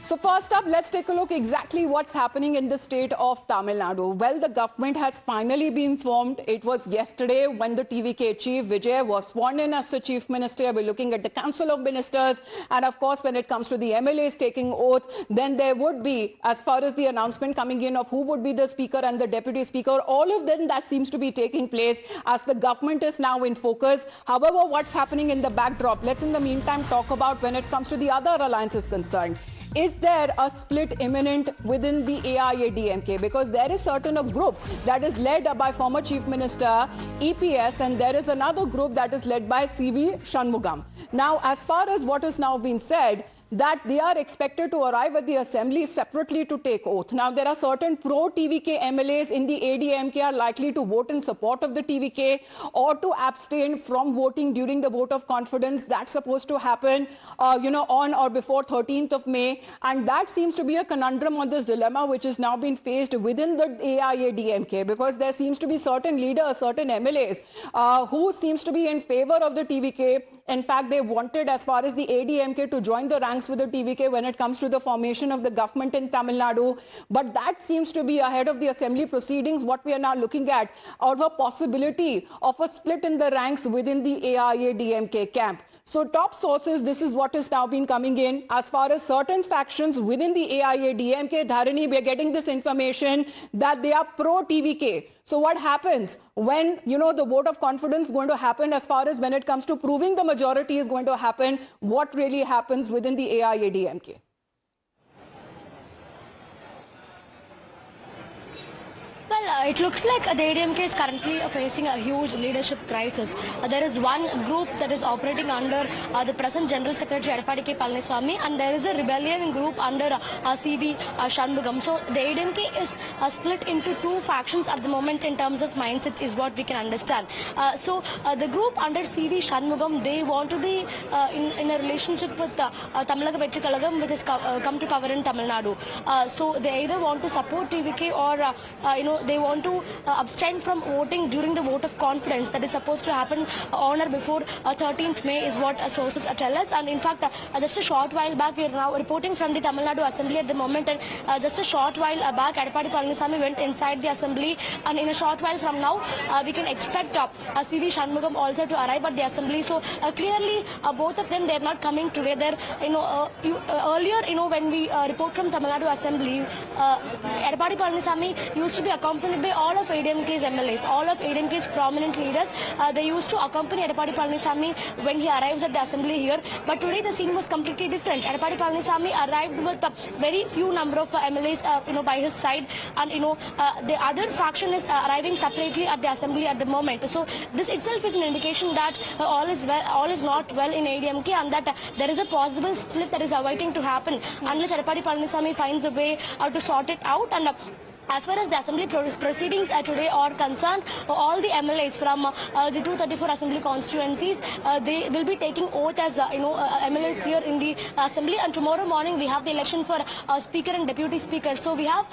So first up, let's take a look exactly what's happening in the state of Tamil Nadu. Well, the government has finally been formed. It was yesterday when the TVK chief, Vijay, was sworn in as the chief minister. We're looking at the Council of Ministers. And of course, when it comes to the MLAs taking oath, then there would be, as far as the announcement coming in of who would be the speaker and the deputy speaker, all of them that seems to be taking place as the government is now in focus. However, what's happening in the backdrop? Let's in the meantime talk about when it comes to the other alliances concerned. Is there a split imminent within the AIADMK? Because there is certain a group that is led by former Chief Minister EPS, and there is another group that is led by CV Shanmugam. Now, as far as what has now been said, that they are expected to arrive at the assembly separately to take oath. Now, there are certain pro-TVK MLAs in the ADMK are likely to vote in support of the TVK or to abstain from voting during the vote of confidence. That's supposed to happen, on or before 13th of May. And that seems to be a conundrum on this dilemma, which is now being faced within the AIADMK, because there seems to be certain leaders, certain MLAs who seems to be in favor of the TVK. In fact, they wanted, as far as the ADMK, to join the ranks with the TVK when it comes to the formation of the government in Tamil Nadu. But that seems to be ahead of the assembly proceedings. What we are now looking at are the possibility of a split in the ranks within the AIADMK camp. So top sources, this is what is now been coming in. As far as certain factions within the AIADMK, Dharani, we are getting this information that they are pro-TVK. So what happens when, the vote of confidence is going to happen, as far as when it comes to proving the majority is going to happen, what really happens within the AIADMK? Well, it looks like the ADMK is currently facing a huge leadership crisis. There is one group that is operating under the present General Secretary Edapadi K. Palaniswamy, and there is a rebellion group under CV Shanmugam. So the ADMK is split into two factions at the moment in terms of mindsets, is what we can understand. The group under CV Shanmugam, they want to be in a relationship with Tamilaka Vetri Kalagam, which has come to power in Tamil Nadu. So they either want to support TVK or they want to abstain from voting during the vote of confidence that is supposed to happen on or before 13th May is what sources tell us. And in fact, just a short while back, we are now reporting from the Tamil Nadu Assembly at the moment, and just a short while back, Edapadi Palaniswamy went inside the Assembly, and in a short while from now, we can expect CV Shanmugam also to arrive at the Assembly. So clearly, both of them, they are not coming together. Earlier, when we report from Tamil Nadu Assembly, Edapadi Palaniswamy used to be accompanied by all of ADMK's MLAs, all of ADMK's prominent leaders. They used to accompany Edapadi Palaniswamy when he arrives at the assembly here. But today the scene was completely different. Edapadi Palaniswamy arrived with a very few number of MLAs, by his side, and the other faction is arriving separately at the assembly at the moment. So this itself is an indication that all is not well in ADMK, and that there is a possible split that is awaiting to happen unless Edapadi Palaniswamy finds a way to sort it out. And as far as the assembly proceedings today are concerned, all the MLAs from the 234 assembly constituencies, they will be taking oath as MLAs here in the assembly. And tomorrow morning we have the election for speaker and deputy speaker. So we have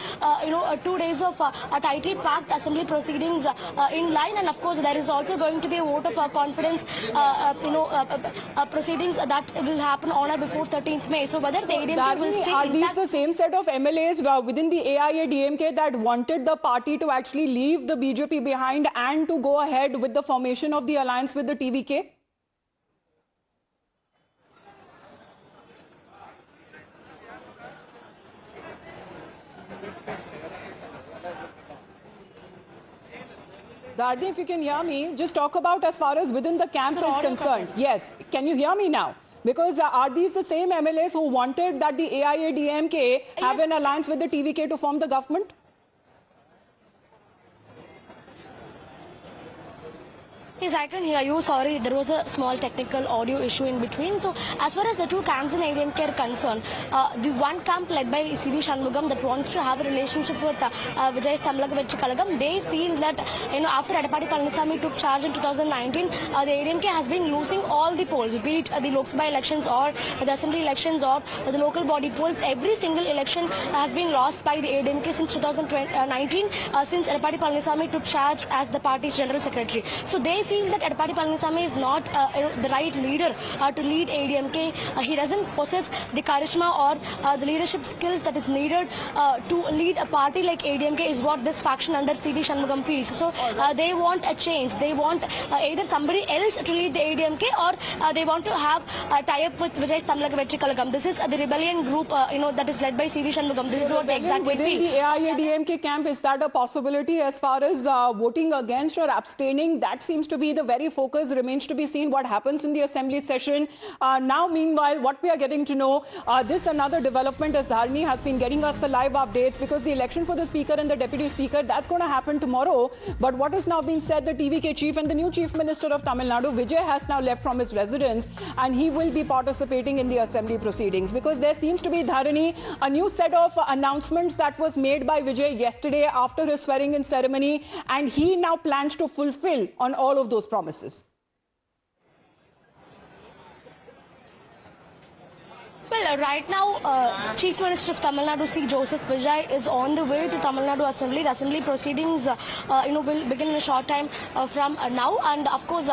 2 days of tightly packed assembly proceedings in line. And of course there is also going to be a vote of confidence proceedings that will happen on or before 13th May. So whether the ADMK will stay are these the same set of MLAs within the AIADMK that wanted the party to actually leave the BJP behind and to go ahead with the formation of the alliance with the TVK? Dharani, if you can hear me, just talk about as far as within the camp is concerned. Yes, can you hear me now? Because are these the same MLAs who wanted that the AIADMK have an alliance with the TVK to form the government? Yes, I can hear you. Sorry, there was a small technical audio issue in between. So, as far as the two camps in ADMK are concerned, the one camp led by CV Shanmugam that wants to have a relationship with Vijay Tamilaka Vetri Kalagam, they feel that, after Edapadi Palaniswamy took charge in 2019, the ADMK has been losing all the polls, be it the Lok Sabha elections or the assembly elections or the local body polls. Every single election has been lost by the ADMK since 2019, since Edapadi Palaniswamy took charge as the party's general secretary. So, they feel feel that Edapadi Palaniswamy is not the right leader to lead ADMK. He doesn't possess the charisma or the leadership skills that is needed to lead a party like ADMK is what this faction under C.V. Shanmugam feels. So they want a change. They want either somebody else to lead the ADMK or they want to have a tie-up with Vijay Tamilaka Vetri Kalagam. This is the rebellion group, that is led by C.V. Shanmugam. This is what they exactly within feel. the AIADMK camp, is that a possibility as far as voting against or abstaining? That seems to be the very focus. Remains to be seen what happens in the assembly session. Now, meanwhile, what we are getting to know, this another development as Dharani has been getting us the live updates, because the election for the speaker and the deputy speaker, that's going to happen tomorrow. But what is now being said, the TVK chief and the new chief minister of Tamil Nadu, Vijay, has now left from his residence and he will be participating in the assembly proceedings, because there seems to be, Dharani, a new set of announcements that was made by Vijay yesterday after his swearing-in ceremony, and he now plans to fulfill on all of those promises. Well, right now, Chief Minister of Tamil Nadu, C. Joseph Vijay, is on the way to Tamil Nadu Assembly. The Assembly proceedings, will begin in a short time from now. And of course,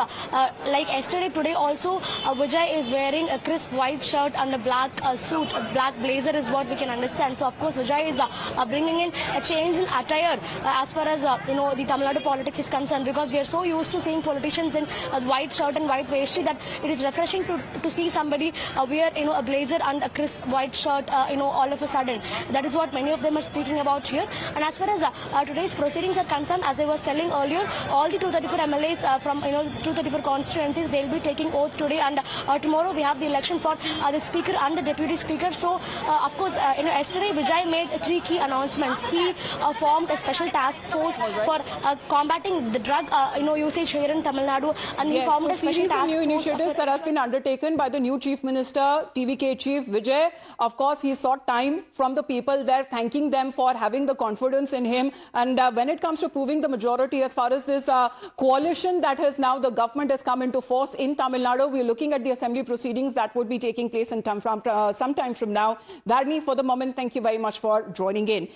like yesterday, today also, Vijay is wearing a crisp white shirt and a black suit. A black blazer is what we can understand. So, of course, Vijay is bringing in a change in attire as far as, the Tamil Nadu politics is concerned, because we are so used to seeing politicians in a white shirt and white pastry that it is refreshing to see somebody wear, a blazer and a crisp white shirt, all of a sudden. That is what many of them are speaking about here. And as far as today's proceedings are concerned, as I was telling earlier, all the 234 MLAs from 234 constituencies, they'll be taking oath today, and tomorrow we have the election for the speaker and the deputy speaker. So of course, yesterday Vijay made 3 key announcements. He formed a special task force for combating the drug usage here in Tamil Nadu, and he formed a special task force. New initiatives that has been undertaken by the new chief minister, TVK chief Vijay. Of course, he sought time from the people there, thanking them for having the confidence in him. And when it comes to proving the majority as far as this coalition that has now the government has come into force in Tamil Nadu, we're looking at the assembly proceedings that would be taking place in sometime from now. Dharani, for the moment, thank you very much for joining in.